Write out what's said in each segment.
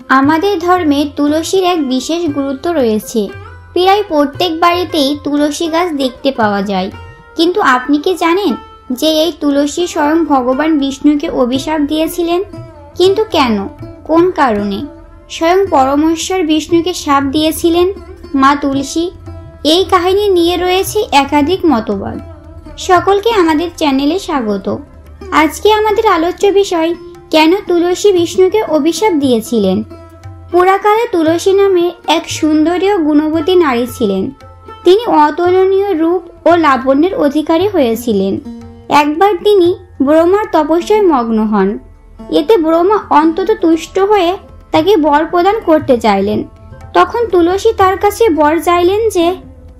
আমাদের ধর্মে তুলসীর এক বিশেষ গুরুত্ব রয়েছে। প্রায় প্রত্যেক বাড়িতেই তুলসী গাছ দেখতে পাওয়া যায়। কিন্তু আপনি কি জানেন যে এই তুলসী স্বয়ং ভগবান বিষ্ণুকে অভিশাপ দিয়েছিলেন? কিন্তু কেন, কোন কারণে স্বয়ং পরমেশ্বর বিষ্ণুকে শাপ দিয়েছিলেন মা তুলসী? এই কাহিনী নিয়ে রয়েছে একাধিক মতবাদ। সকলকে আমাদের চ্যানেলে স্বাগত। আজকে আমাদের আলোচ্য বিষয়, কেন তুলসী বিষ্ণুকে অভিশাপ দিয়েছিলেন। পুরাকালে তুলসী নামে এক সুন্দরী ও গুণবতী নারী ছিলেন। তিনি অতুলনীয় রূপ ও লাবণ্যের অধিকারী হয়েছিলেন। একবার তিনি ব্রহ্মার তপস্যায় মগ্ন হন। এতে ব্রহ্মা অন্তত তুষ্ট হয়ে তাকে বর প্রদান করতে চাইলেন। তখন তুলসী তার কাছে বর চাইলেন যে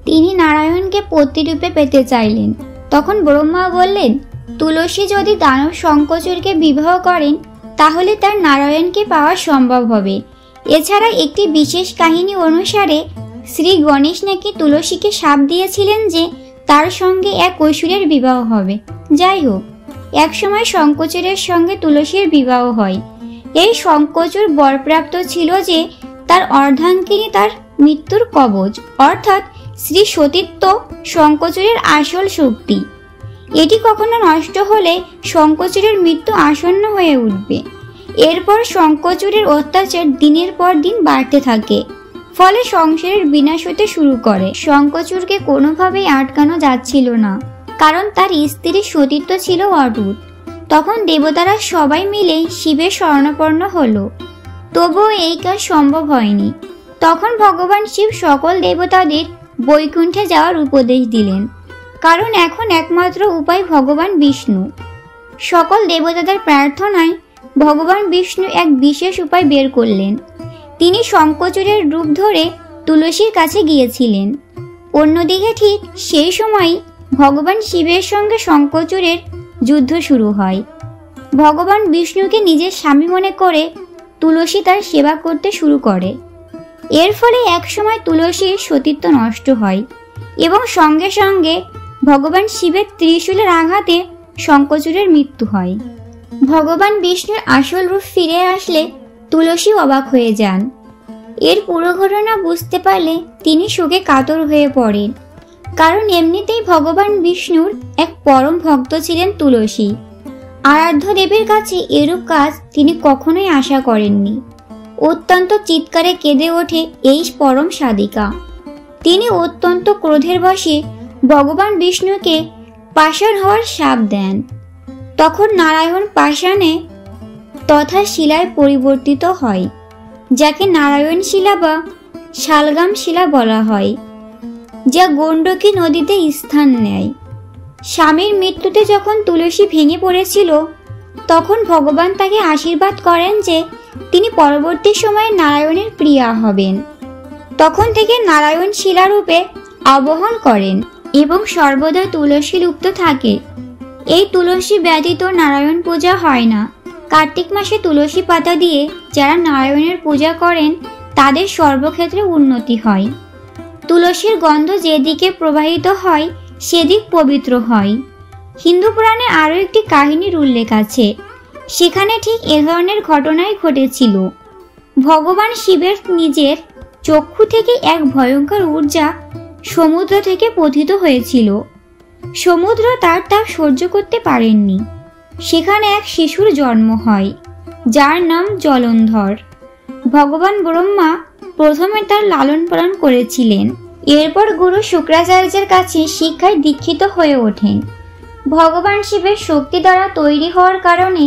তিনি নারায়ণকে পতিরূপে পেতে চাইলেন। তখন ব্রহ্মা বললেন, তুলসী যদি দানব শঙ্খচূড়কে বিবাহ করেন তাহলে তার নারায়ণকে পাওয়া সম্ভব হবে। এছাড়া একটি বিশেষ কাহিনী অনুসারে শ্রী গণেশ নাকি তুলসীকে শাপ দিয়েছিলেন যে তার সঙ্গে এক কৈশোরের বিবাহ হবে। যাই হোক, একসময় শঙ্খচূড়ের সঙ্গে তুলসীর বিবাহ হয়। এই শঙ্খচূড় বরপ্রাপ্ত ছিল যে তার অর্ধাঙ্গিনী তার মৃত্যুর কবচ, অর্থাৎ শ্রী সতীত্ব শঙ্খচূড়ের আসল শক্তি। এটি কখনো নষ্ট হলে শঙ্খচূড়ের মৃত্যু আসন্ন হয়ে উঠবে। এরপর শঙ্খচূড়ের অত্যাচার দিনের পর দিন বাড়তে থাকে, ফলে সংসারের বিনাশ হতে শুরু করে। শঙ্খচূড়কে কোনোভাবেই আটকানো যাচ্ছিল না, কারণ তার স্ত্রীর সতীত্ব ছিল অটুট। তখন দেবতারা সবাই মিলে শিবের শরণাপন্ন হলো, তবুও এই কাজ সম্ভব হয়নি। তখন ভগবান শিব সকল দেবতাদের বৈকুণ্ঠে যাওয়ার উপদেশ দিলেন, কারণ এখন একমাত্র উপায় ভগবান বিষ্ণু। সকল দেবতাদের প্রার্থনায় ভগবান বিষ্ণু এক বিশেষ উপায় বের করলেন। তিনি শঙ্খচূড়ের রূপ ধরে তুলসীর কাছে গিয়েছিলেন। অন্যদিকে ঠিক সেই সময় ভগবান শিবের সঙ্গে শঙ্খচূড়ের যুদ্ধ শুরু হয়। ভগবান বিষ্ণুকে নিজের স্বামী মনে করে তুলসী তার সেবা করতে শুরু করে। এর ফলে একসময় তুলসীর সতীত্ব নষ্ট হয় এবং সঙ্গে সঙ্গে ভগবান শিবের ত্রিশূলের আঘাতে শঙ্খচূড়ের মৃত্যু হয়। ভগবান বিষ্ণুর আসল রূপ ফিরে আসলে তুলসী অবাক হয়ে যান। এর পুরো ঘটনা বুঝতে পারলে তিনি শোকে কাতর হয়ে পড়েন, কারণ এমনিতেই ভগবান বিষ্ণুর এক পরম ভক্ত ছিলেন তুলসী। আরাধ্য দেবের কাছে এরূপ কাজ তিনি কখনোই আশা করেননি। অত্যন্ত চিৎকারে কেঁদে ওঠে এই পরম সাধিকা। তিনি অত্যন্ত ক্রোধের বশে ভগবান বিষ্ণুকে পাষাণ হওয়ার শাপ দেন। তখন নারায়ণ পাষাণে তথা শিলায় পরিবর্তিত হয়, যাকে নারায়ণ শিলা বা শালগ্রাম শিলা বলা হয়, যা গণ্ডকী নদীতে স্থান নেয়। স্বামীর মৃত্যুতে যখন তুলসী ভেঙে পড়েছিল, তখন ভগবান তাকে আশীর্বাদ করেন যে তিনি পরবর্তী সময়ে নারায়ণের প্রিয়া হবেন। তখন থেকে নারায়ণ শিলারূপে আবাহন করেন এবং সর্বদা তুলসী লুপ্ত থাকে। এই তুলসী ব্যতীত নারায়ণ পূজা হয় না। কার্তিক মাসে তুলসী পাতা দিয়ে যারা নারায়ণের পূজা করেন তাদের সর্বক্ষেত্রে উন্নতি হয়। তুলসীর গন্ধ যেদিকে প্রবাহিত হয় সেদিক পবিত্র হয়। হিন্দু পুরাণে আরও একটি কাহিনীর উল্লেখ আছে। সেখানে ঠিক এ ধরনের ঘটনাই ঘটেছিল। ভগবান শিবের নিজের চক্ষু থেকে এক ভয়ঙ্কর ঊর্জা সমুদ্র থেকে পতিত হয়েছিল। সমুদ্র তার তাপ সহ্য করতে পারেননি। সেখানে এক শিশুর জন্ম হয়, যার নাম জলন্ধর। ভগবান ব্রহ্মা প্রথমে তার লালন পালন করেছিলেন। এরপর গুরু শুক্রাচার্যের কাছে শিক্ষায় দীক্ষিত হয়ে ওঠেন। ভগবান শিবের শক্তি দ্বারা তৈরি হওয়ার কারণে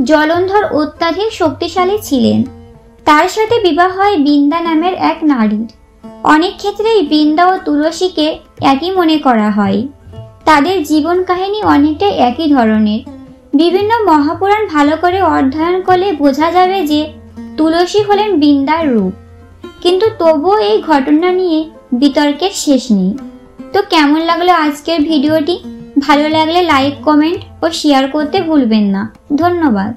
জলন্ধর অত্যাধিক শক্তিশালী ছিলেন। তার সাথে বিবাহ হয় বৃন্দা নামের এক নারীর। অনেক ক্ষেত্রেই বৃন্দা ও তুলসীকে একই মনে করা হয়। তাদের জীবন কাহিনী অনেকটাই একই ধরনের। বিভিন্ন মহাপুরাণ ভালো করে অধ্যয়ন করলে বোঝা যাবে যে তুলসী হলেন বৃন্দার রূপ। কিন্তু তবুও এই ঘটনা নিয়ে বিতর্কের শেষ নেই। তো কেমন লাগলো আজকের ভিডিওটি? ভালো লাগলে লাইক, কমেন্ট ও শেয়ার করতে ভুলবেন না। ধন্যবাদ।